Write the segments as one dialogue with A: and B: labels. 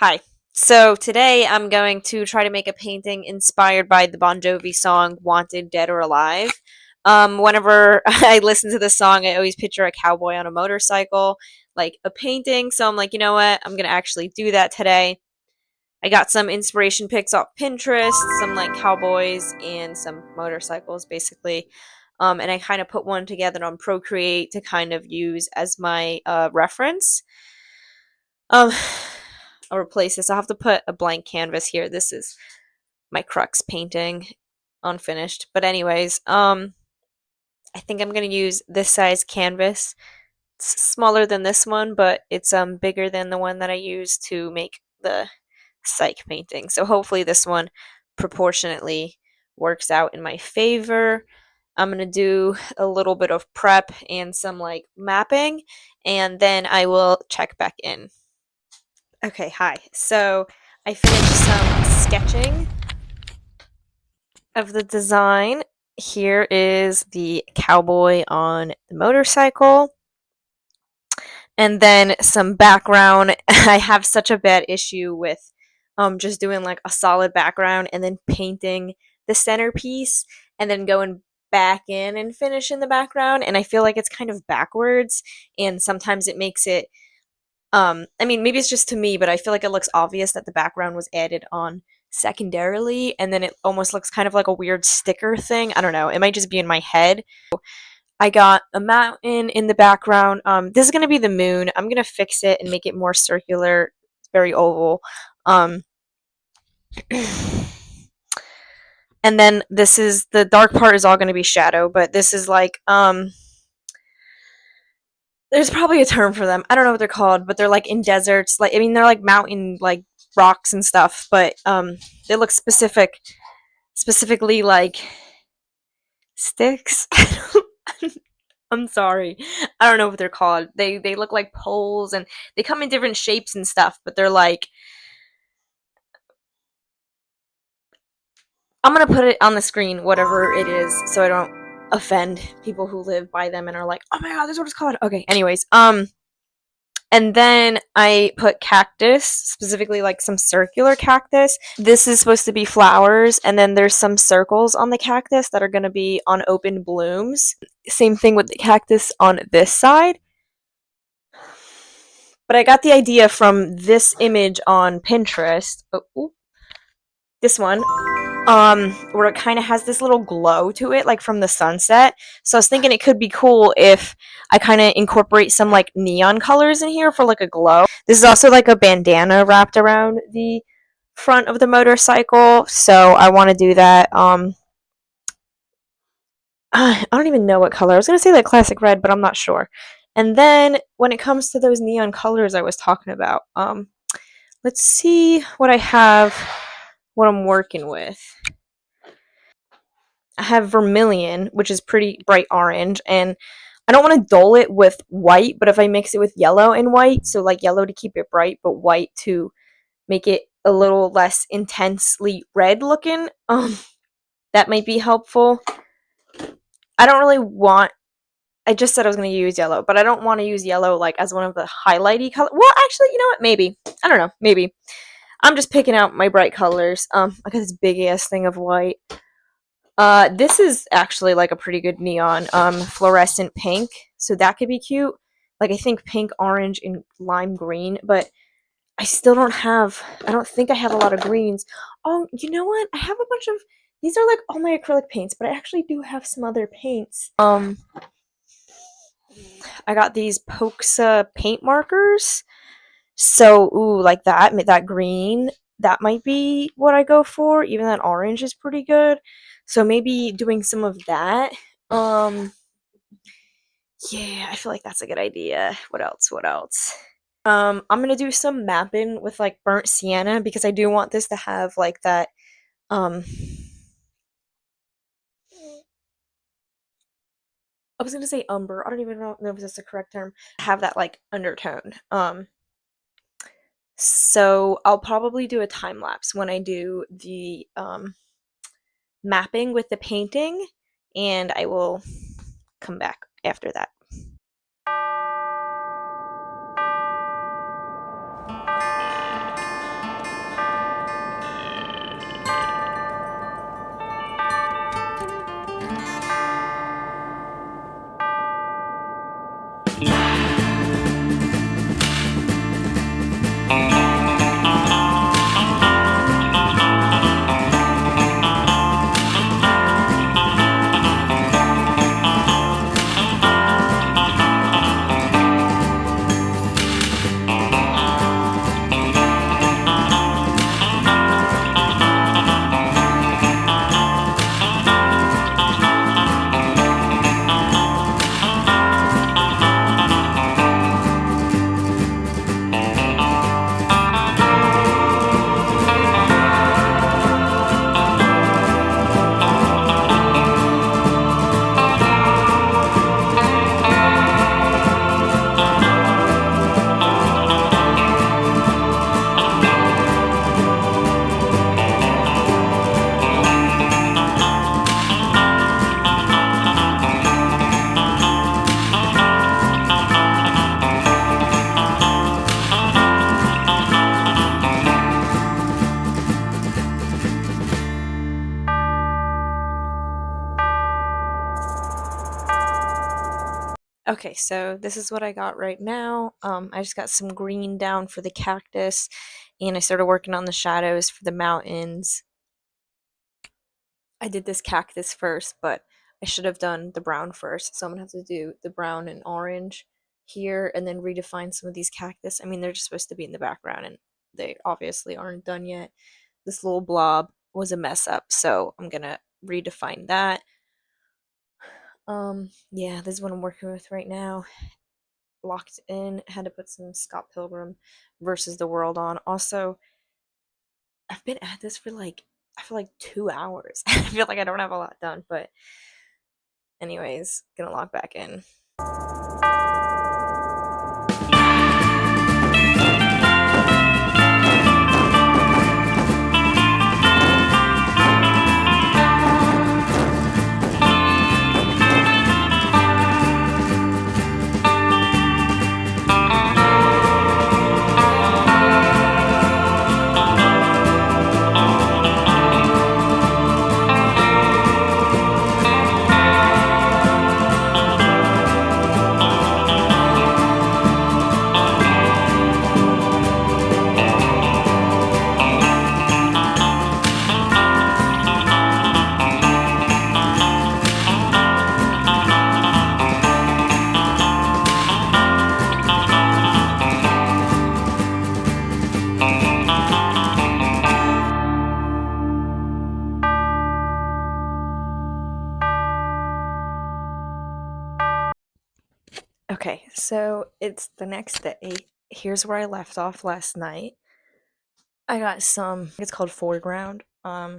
A: Hi. So today I'm going to try to make a painting inspired by the Bon Jovi song Wanted, Dead or Alive. Whenever I listen to this song, I always picture a cowboy on a motorcycle, like a painting. So I'm like, you know what? I'm going to actually do that today. I got some inspiration pics off Pinterest, some like cowboys and some motorcycles, basically. And I kind of put one together on Procreate to kind of use as my reference. Um, I'll replace this. I'll have to put a blank canvas here. This is my crux painting, unfinished. But anyways, I think I'm gonna use this size canvas. It's smaller than this one, but it's bigger than the one that I used to make the psych painting. So hopefully this one proportionately works out in my favor. I'm gonna do a little bit of prep and some like mapping, and then I will check back in. Okay, hi. So I finished some sketching of the design. Here is the cowboy on the motorcycle, and then some background. I have such a bad issue with just doing like a solid background and then painting the centerpiece and then going back in and finishing the background. And I feel like it's kind of backwards, and sometimes it makes it I mean, maybe it's just to me, but I feel like it looks obvious that the background was added on secondarily, and then it almost looks kind of like a weird sticker thing. I don't know. It might just be in my head. I got a mountain in the background. This is gonna be the moon. I'm gonna fix it and make it more circular. It's very oval. Um, and then this is the dark part is all gonna be shadow, but this is like there's probably a term for them. I don't know what they're called, but they're like in deserts. Like I mean, they're like mountain like rocks and stuff, but they look specifically like sticks. I'm sorry, I don't know what they're called. They look like poles and they come in different shapes and stuff, but they're like I'm gonna put it on the screen, whatever it is, so I don't offend people who live by them and are like, oh my god, this is what it's called. Okay, anyways, and then I put cactus, specifically like some circular cactus. This is supposed to be flowers, and then there's some circles on the cactus that are going to be on open blooms. Same thing with the cactus on this side. But I got the idea from this image on Pinterest. This one, where it kind of has this little glow to it, like from the sunset. So I was thinking it could be cool if I kind of incorporate some like neon colors in here for like a glow. This is also like a bandana wrapped around the front of the motorcycle, so I want to do that. I don't even know what color. I was gonna say like classic red, but I'm not sure. And then when it comes to those neon colors I was talking about, let's see what I have, what I'm working with. I have vermilion, which is pretty bright orange, and I don't want to dull it with white, but if I mix it with yellow and white, so like yellow to keep it bright, but white to make it a little less intensely red looking, that might be helpful. I don't really want I just said I was going to use yellow, but I don't want to use yellow like as one of the highlighty colors. Well, actually, you know what? Maybe. I don't know. Maybe. I'm just picking out my bright colors. I got this big ass thing of white. This is actually like a pretty good neon, fluorescent pink, so that could be cute. Like I think pink, orange, and lime green, but I don't think I have a lot of greens. Oh, you know what? I have a bunch of, these are like all my acrylic paints, but I actually do have some other paints. I got these Poxa paint markers. So, ooh, like that green, that might be what I go for. Even that orange is pretty good. So maybe doing some of that. Um, yeah, I feel like that's a good idea. What else? What else? I'm gonna do some mapping with like burnt sienna because I do want this to have like that. I was gonna say umber. I don't even know if that's the correct term. Have that like undertone. So I'll probably do a time lapse when I do the mapping with the painting, and I will come back after that. Okay, so this is what I got right now. I just got some green down for the cactus, and I started working on the shadows for the mountains. I did this cactus first, but I should have done the brown first, so I'm gonna have to do the brown and orange here, and then redefine some of these cactus. I mean, they're just supposed to be in the background, and they obviously aren't done yet. This little blob was a mess up, so I'm gonna redefine that. Yeah, this is what I'm working with right now. Locked in, had to put some Scott Pilgrim versus the World on. Also, I've been at this for like I feel like 2 hours. I feel like I don't have a lot done, but anyways, gonna log back in. Okay, so it's the next day. Here's where I left off last night. I got some, it's called foreground. I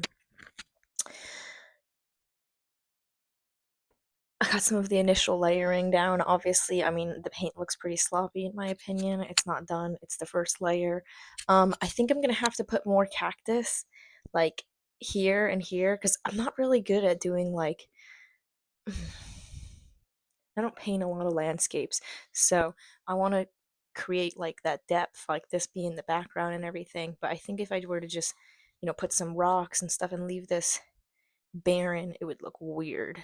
A: got some of the initial layering down. Obviously, I mean, the paint looks pretty sloppy in my opinion. It's not done. It's the first layer. I think I'm gonna have to put more cactus, like here and here, because I'm not really good at doing like. I don't paint a lot of landscapes, so I want to create like that depth, like this be in the background and everything. But I think if I were to just, put some rocks and stuff and leave this barren, it would look weird.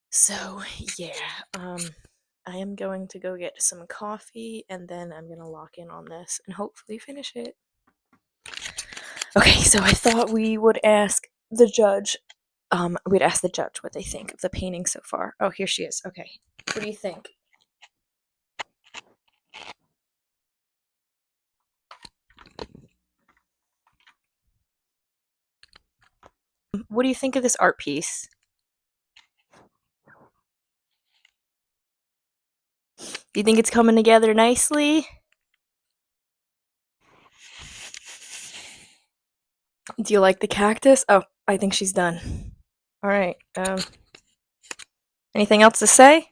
A: So, yeah, I am going to go get some coffee and then I'm going to lock in on this and hopefully finish it. Okay, so I thought we would ask the judge. We'd ask the judge what they think of the painting so far. Oh, here she is. Okay. What do you think? What do you think of this art piece? Do you think it's coming together nicely? Do you like the cactus? Oh, I think she's done. All right. Anything else to say?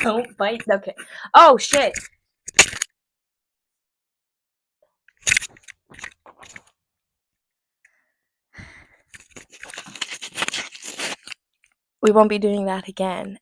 A: Don't bite. Okay. Oh shit. We won't be doing that again.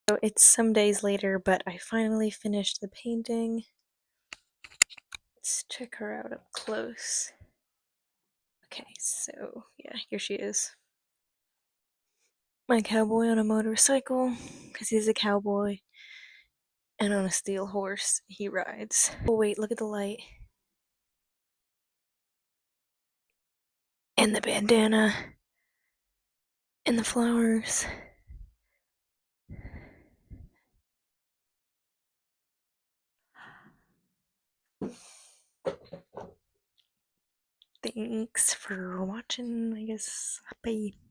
A: So it's some days later, but I finally finished the painting. Let's check her out up close. Okay, so yeah, here she is. My cowboy on a motorcycle, because he's a cowboy. And on a steel horse, he rides. Oh, wait, look at the light. And the bandana. And the flowers. Thanks for watching, I guess. Bye.